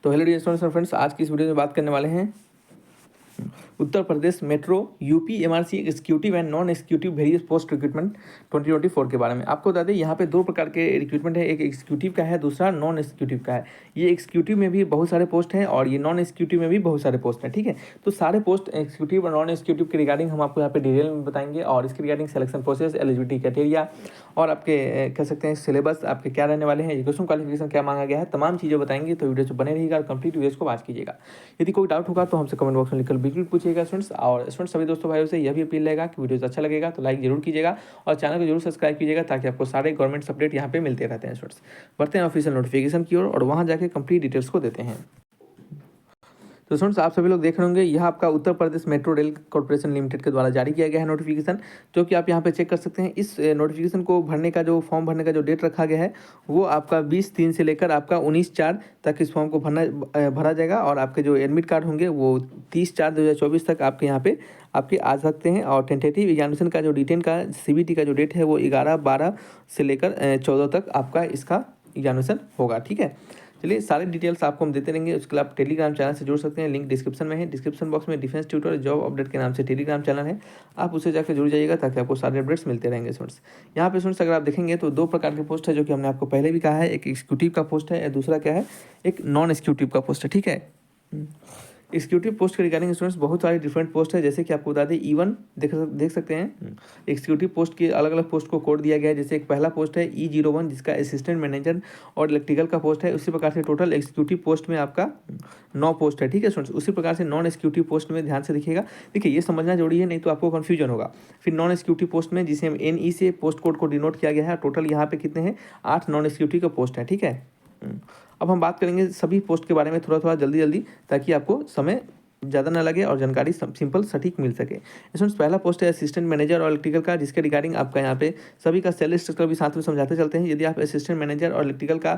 तो hello dear students और friends, आज की इस वीडियो में बात करने वाले हैं Uttar Pradesh metro UP MRC executive and non executive various post recruitment 2024 के बारे में। आपको बता दें यहाँ पे दो प्रकार के रिक्रूटमेंट है, एक एग्जीक्यूटिव का है, दूसरा नॉन एग्जीक्यूटिव का है। ये एग्जीक्यूटिव में भी बहुत सारे पोस्ट हैं और ये नॉन एग्जीक्यूटिव में भी बहुत सारे पोस्ट हैं। ठीक है, तो सारे पोस्ट एग्जीक्यूटिव और नॉन एग्जीक्यूटिव के रिगार्डिंग हम आपको यहाँ पे डिटेल में बताएंगे और इसके regarding selection process, eligibility criteria और आपके कह सकते हैं सिलेबस आपके क्या रहने वाले हैं, एजुकेशन क्वालिफिकेशन क्या मांगा गया है, तमाम चीज़ें बताएंगे। तो वीडियो से बने रहिएगा और कंप्लीट वीडियो को वॉच कीजिएगा। यदि कोई डाउट होगा तो हमसे कमेंट बॉक्स में लिखकर बिल्कुल पूछिएगा स्टूडेंट्स। और स्टूडेंट्स सभी दोस्तों भाइयों से यह भी अपील रहेगा कि वीडियो अच्छा लगेगा तो लाइक जरूर कीजिएगा और चैनल को जरूर सब्सक्राइब कीजिएगा ताकि आपको सारे गवर्नमेंट अपडेट यहाँ पे मिलते रहते हैं स्टूडेंट्स। बढ़ते हैं ऑफिशियल नोटिफिकेशन की ओर और वहाँ जाके कंप्लीट डिटेल्स को देते हैं। तो स्टूडेंट्स आप सभी लोग देख रहे होंगे, यह आपका उत्तर Pradesh metro rail corporation limited के द्वारा जारी किया गया है नोटिफिकेशन, जो कि आप यहाँ पे चेक कर सकते हैं। इस नोटिफिकेशन को भरने का जो फॉर्म भरने का जो डेट रखा गया है वो आपका 20/3 से लेकर आपका 19/4 तक इस फॉर्म को भरा जाएगा और आपके जो एडमिट कार्ड होंगे वो 30/4/2024 तक आपके यहाँ पे आपके आ सकते हैं। और टेंटेटिव एग्जामिनेशन का जो डिटेन का CBT का जो डेट है वो 11/12 से लेकर 14 तक आपका इसका एग्जामिनेशन होगा। ठीक है, चलिए सारे डिटेल्स आपको हम देते रहेंगे। उसके लिए आप टेलीग्राम चैनल से जुड़ सकते हैं, लिंक डिस्क्रिप्शन में है। डिस्क्रिप्शन बॉक्स में डिफेंस ट्यूटर जॉब अपडेट के नाम से टेलीग्राम चैनल है, आप उसे जाकर जुड़ जाइएगा ताकि आपको सारे अपडेट्स मिलते रहेंगे स्टूडेंट्स। यहाँ पे स्टूडेंट्स अगर आप देखेंगे तो दो प्रकार के पोस्ट है जो कि हमने आपको पहले भी कहा है, एक एग्जीक्यूटिव का पोस्ट है, दूसरा क्या है, एक नॉन एग्जीक्यूटिव का पोस्ट है। ठीक है, एग्जीक्यूटिव पोस्ट के रिगार्डिंग स्टूडेंट्स बहुत सारे डिफरेंट पोस्ट है, जैसे कि आपको बता दें E1 देख सकते हैं। एग्जीक्यूटिव पोस्ट के अलग अलग पोस्ट को कोड दिया गया है। जैसे एक पहला पोस्ट है E01 जिसका असिस्टेंट मैनेजर और इलेक्ट्रिकल का पोस्ट है। उसी प्रकार से टोटल एग्जीक्यूटिव पोस्ट में आपका 9 पोस्ट है। ठीक है स्टूडेंट्स, उसी प्रकार से नॉन एग्जीक्यूटिव पोस्ट में ध्यान से देखिएगा। देखिए ये समझना जरूरी है, नहीं तो आपको कन्फ्यूजन होगा। फिर नॉन एग्जीक्यूटिव पोस्ट में जिसे हम NE से पोस्ट कोड को डिनोट किया गया है, टोटल यहाँ पे कितने हैं, 8 नॉन एग्जीक्यूटिव का पोस्ट है। ठीक है, अब हम बात करेंगे सभी पोस्ट के बारे में थोड़ा थोड़ा जल्दी ताकि आपको समय ज़्यादा ना लगे और जानकारी सिंपल सटीक मिल सके। इसमें पहला पोस्ट है असिस्टेंट मैनेजर और इलेक्ट्रिकल का, जिसके रिगार्डिंग आपका यहाँ पे सभी का सैलरी स्ट्रक्चर भी साथ में समझाते चलते हैं। यदि आप असिस्टेंट मैनेजर और इलेक्ट्रिकल का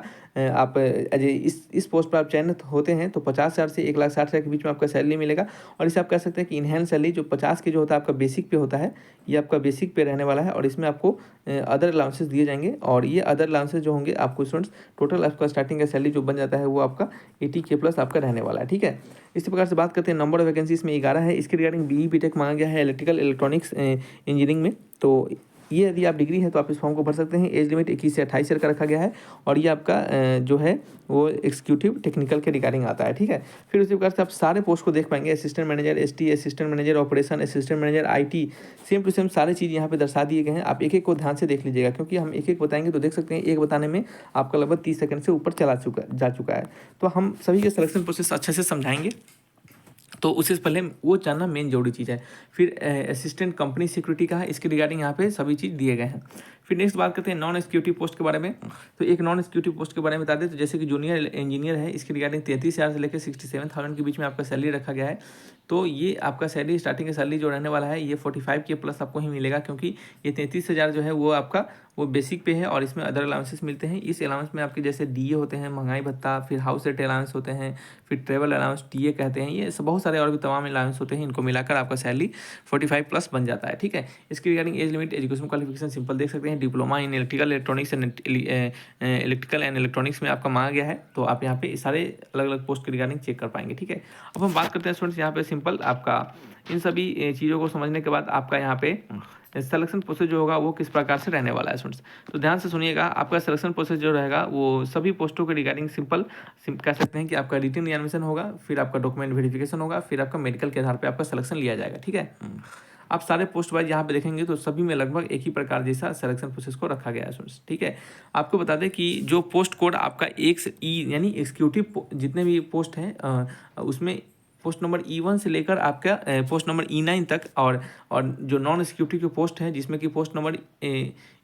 आप इस पोस्ट पर आप चयनित होते हैं तो 50,000 से 1,60,000 के बीच में आपका सैलरी मिलेगा। और इसे आप कह सकते हैं कि इनहेंस सैलरी जो 50 की जो होता है आपका बेसिक पे होता है, ये आपका बेसिक पे रहने वाला है और इसमें आपको अदर अलाउंसेस दिए जाएंगे। और ये अदर अलाउंसेस जो होंगे आपको स्टूडेंट्स टोटल आपका स्टार्टिंग का सैलरी जो बन जाता है वो आपका 80K प्लस आपका रहने वाला है। ठीक है, इसी प्रकार से बात करते हैं नंबर ऑफ वैकेंसी इसमें 11 है। इसके रिगार्डिंग BE BTech मांगा गया है इलेक्ट्रिकल इलेक्ट्रॉनिक्स इंजीनियरिंग में। तो ये यदि आप डिग्री है तो आप इस फॉर्म को भर सकते हैं। एज लिमिट 21 से 28 ईयर का रखा गया है और ये आपका जो है वो एग्जीक्यूटिव टेक्निकल के रिगार्डिंग आता है। ठीक है, फिर उसी प्रकार से आप सारे पोस्ट को देख पाएंगे, assistant manager ST, assistant manager operation, assistant manager IT, same to same सारे चीज़ यहाँ पे दर्शा दिए गए हैं। आप एक एक को ध्यान से देख लीजिएगा क्योंकि हम एक एक बताएंगे तो देख सकते हैं एक बताने में आपका लगभग 30 सेकंड से ऊपर जा चुका है। तो हम सभी के सिलेक्शन प्रोसेस अच्छे से समझाएंगे, तो उससे पहले वो जानना मेन जरूरी चीज़ है। फिर असिस्टेंट कंपनी सिक्योरिटी का है, इसके रिगार्डिंग यहाँ पे सभी चीज़ दिए गए हैं। फिर नेक्स्ट बात करते हैं नॉन एग्जीक्यूटिव पोस्ट के बारे में। तो एक नॉन एग्जीक्यूटिव पोस्ट के बारे में बता दें तो जैसे कि जूनियर इंजीनियर है, इसके रिगार्डिंग 33,000 से लेकर 67,000 के बीच में आपका सैलरी रखा गया है। तो ये आपका सैलरी स्टार्टिंग का सैलरी जो रहने वाला है ये 45K प्लस आपको ही मिलेगा, क्योंकि ये 33,000 जो है वो आपका वो बेसिक पे है और इसमें अदर अलाउंसेस मिलते हैं। इस अलाउंस में आपके जैसे DA होते हैं, महंगाई भत्ता, फिर हाउस रेंट अलाउंस होते हैं, फिर ट्रेवल अलाउंस TA कहते हैं, ये सब बहुत सारे और भी तमाम अलाउंस होते हैं। इनको मिलाकर आपका सैलरी 45 प्लस बन जाता है। ठीक है, इसके regarding age limit, education qualification simple देख सकते हैं, diploma in electrical electronics and electronics में आपका मांगा गया है। तो आप यहाँ पे सारे अलग अलग पोस्ट के रिगार्डिंग चेक कर पाएंगे। ठीक है, अब हम बात करते हैं स्टूडेंट्स यहाँ पे सिंपल आपका इन सभी चीज़ों को समझने के बाद आपका यहाँ पे सिलेक्शन प्रोसेस जो होगा वो किस प्रकार से रहने वाला है स्टूडेंट्स। तो ध्यान से सुनिएगा, आपका सिलेक्शन प्रोसेस जो रहेगा वो सभी पोस्टों के रिगार्डिंग सिंपल कह सकते हैं कि आपका रिटन एग्जामिनेशन होगा, फिर आपका डॉक्यूमेंट वेरिफिकेशन होगा, फिर आपका मेडिकल के आधार पर आपका सिलेक्शन लिया जाएगा। ठीक है, आप सारे पोस्ट वाइज यहाँ पे देखेंगे तो सभी में लगभग एक ही प्रकार जैसा सिलेक्शन प्रोसेस को रखा गया है स्टूडेंट्स। ठीक है, आपको बता दें कि जो पोस्ट कोड आपका 1 से E यानी एग्जीक्यूटिव जितने भी पोस्ट हैं उसमें पोस्ट नंबर E1 से लेकर आपका पोस्ट नंबर E9 तक, और जो नॉन एग्जीक्यूटिव के पोस्ट हैं जिसमें कि पोस्ट नंबर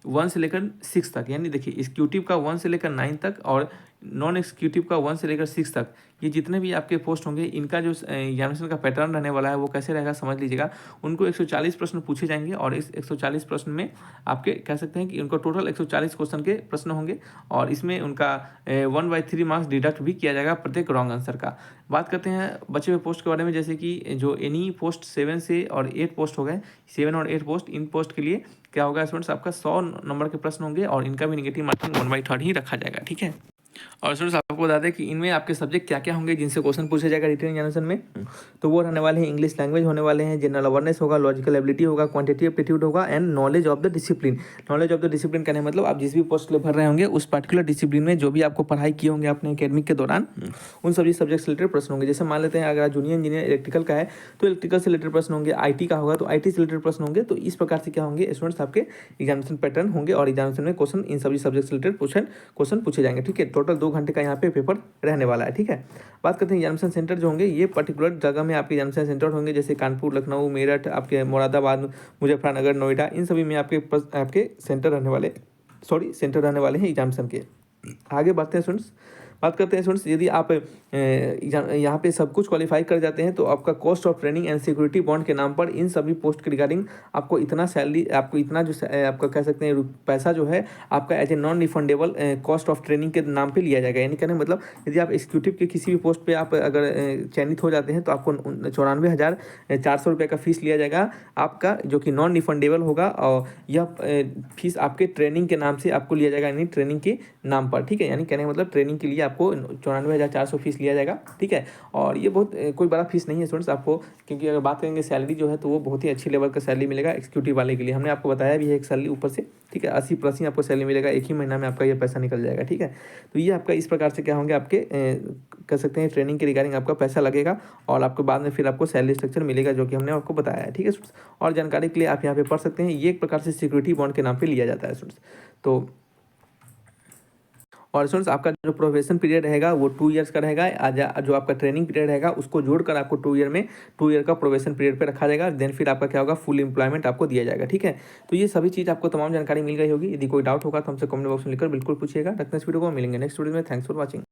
1 से लेकर 6 तक, यानी देखिए एग्जीक्यूटिव का 1 से लेकर 9 तक और नॉन एग्जीक्यूटिव का 1 से लेकर 6 तक, ये जितने भी आपके पोस्ट होंगे इनका जो एग्जामिनेशन का पैटर्न रहने वाला है वो कैसे रहेगा समझ लीजिएगा। उनको 140 प्रश्न पूछे जाएंगे और इस 140 प्रश्न में आपके कह सकते हैं कि उनको टोटल 140 क्वेश्चन के प्रश्न होंगे और इसमें उनका 1/3 मार्क्स डिडक्ट भी किया जाएगा प्रत्येक रॉन्ग आंसर का। बात करते हैं बचे हुए पोस्ट के बारे में, जैसे कि जो एनी पोस्ट 7 से और 8 पोस्ट हो गए, 7 और 8 पोस्ट, इन पोस्ट के लिए क्या होगा स्टूडेंट्स, आपका 100 नंबर के प्रश्न होंगे और इनका भी निगेटिव मार्किंग 1/3 ही रखा जाएगा। ठीक है, और स्टूडेंट्स आपको बता दें कि इनमें आपके सब्जेक्ट क्या क्या होंगे जिनसे क्वेश्चन पूछा जाएगा रिटन एग्जामिनेशन में। तो वो रहने वाले हैं इंग्लिश लैंग्वेज होने वाले हैं, जनरल अवेयरनेस होगा, लॉजिकल एबिलिटी होगा, क्वांटिटेटिव एप्टीट्यूड होगा and knowledge of the discipline. Knowledge of the discipline कहने मतलब आप जिस भी पोस्ट के लिए भर रहे होंगे उस पर्टिकुलर डिसिप्लिन में जो भी आपको पढ़ाई किए होंगे अपने एकेडमिक के दौरान उन सभी सब्जेक्ट से रिलेटेड प्रश्न होंगे। जैसे मान लेते हैं अगर जूनियर इंजीनियर इलेक्ट्रिकल का है तो इलेक्ट्रिकल से रिलेटेड प्रश्न होंगे, आईटी का होगा तो आईटी से रिलेटेड प्रश्न होंगे। तो इस प्रकार से क्या होंगे स्टूडेंट्स आपके एग्जामिनेशन पैटर्न होंगे और एग्जामिनेशन में क्वेश्चन इन सभी सब्जेक्ट से रिलेटेड क्वेश्चन पूछे जाएंगे। ठीक है, टोटल 2 घंटे का यहाँ पे पेपर रहने वाला है। ठीक है, बात करते हैं एग्जामिनेशन सेंटर जो होंगे, ये पर्टिकुलर जगह में आपके एग्जामिनेशन सेंटर होंगे, जैसे कानपुर, लखनऊ, मेरठ, आपके मुरादाबाद, मुजफ्फरनगर, नोएडा, इन सभी में आपके सेंटर रहने वाले हैं एग्जामिनेशन के। आगे बढ़ते हैं स्टूडेंट्स, बात करते हैं स्टूडेंट्स, यदि आप यहाँ पे सब कुछ क्वालिफाई कर जाते हैं तो आपका cost of training and security bond के नाम पर इन सभी पोस्ट के रिगार्डिंग आपको इतना सैलरी, आपको इतना जो आपका कह सकते हैं पैसा जो है आपका as a non refundable cost of training के नाम पे लिया जाएगा। यानी कहने मतलब यदि आप एग्जीक्यूटिव के किसी भी पोस्ट पे आप अगर चयनित हो जाते हैं तो आपको 94,400 रुपये का फीस लिया जाएगा आपका, जो कि नॉन रिफंडेबल होगा। और यह फीस आपके ट्रेनिंग के नाम से आपको लिया जाएगा, यानी ट्रेनिंग के नाम पर। ठीक है, यानी कहने मतलब ट्रेनिंग के लिए आपको 94,400 फीस लिया जाएगा। ठीक है, और ये बहुत कोई बड़ा फीस नहीं है स्टूडेंट्स आपको, क्योंकि अगर बात करेंगे सैलरी जो है तो वो बहुत ही अच्छी लेवल का सैलरी मिलेगा एग्जीक्यूटिव वाले के लिए। हमने आपको बताया भी है एक सैलरी ऊपर से। ठीक है, 80+ आपको सैलरी मिलेगा, एक ही महीना में आपका ये पैसा निकल जाएगा। ठीक है, तो ये आपका इस प्रकार से क्या होंगे आपके कह सकते हैं ट्रेनिंग के रिगार्डिंग आपका पैसा लगेगा और आपको बाद में फिर आपको सैलरी स्ट्रक्चर मिलेगा जो कि हमने आपको बताया है। ठीक है स्टूडेंट्स, और जानकारी के लिए आप यहाँ पे पढ़ सकते हैं। ये एक प्रकार से सिक्योरिटी बॉन्ड के नाम पे लिया जाता है स्टूडेंट्स। तो और स्टूडेंट्स आपका जो प्रोबेशन पीरियड रहेगा वो 2 ईयर्स का रहेगा। जो आपका ट्रेनिंग पीरियड रहेगा उसको जोड़कर आपको 2 ईयर का प्रोबेशन पीरियड पे रखा जाएगा। देन फिर आपका क्या होगा, फुल एम्प्लॉयमेंट आपको दिया जाएगा। ठीक है, तो ये सभी चीज़ आपको तमाम जानकारी मिल गई होगी। यदि कोई डाउट होगा तो हमसे कमेंट बॉक्स में लिखकर बिल्कुल पूछिएगा। रखते हैं इस वीडियो को, मिलेंगे नेक्स्ट वीडियो में। Thanks for watching.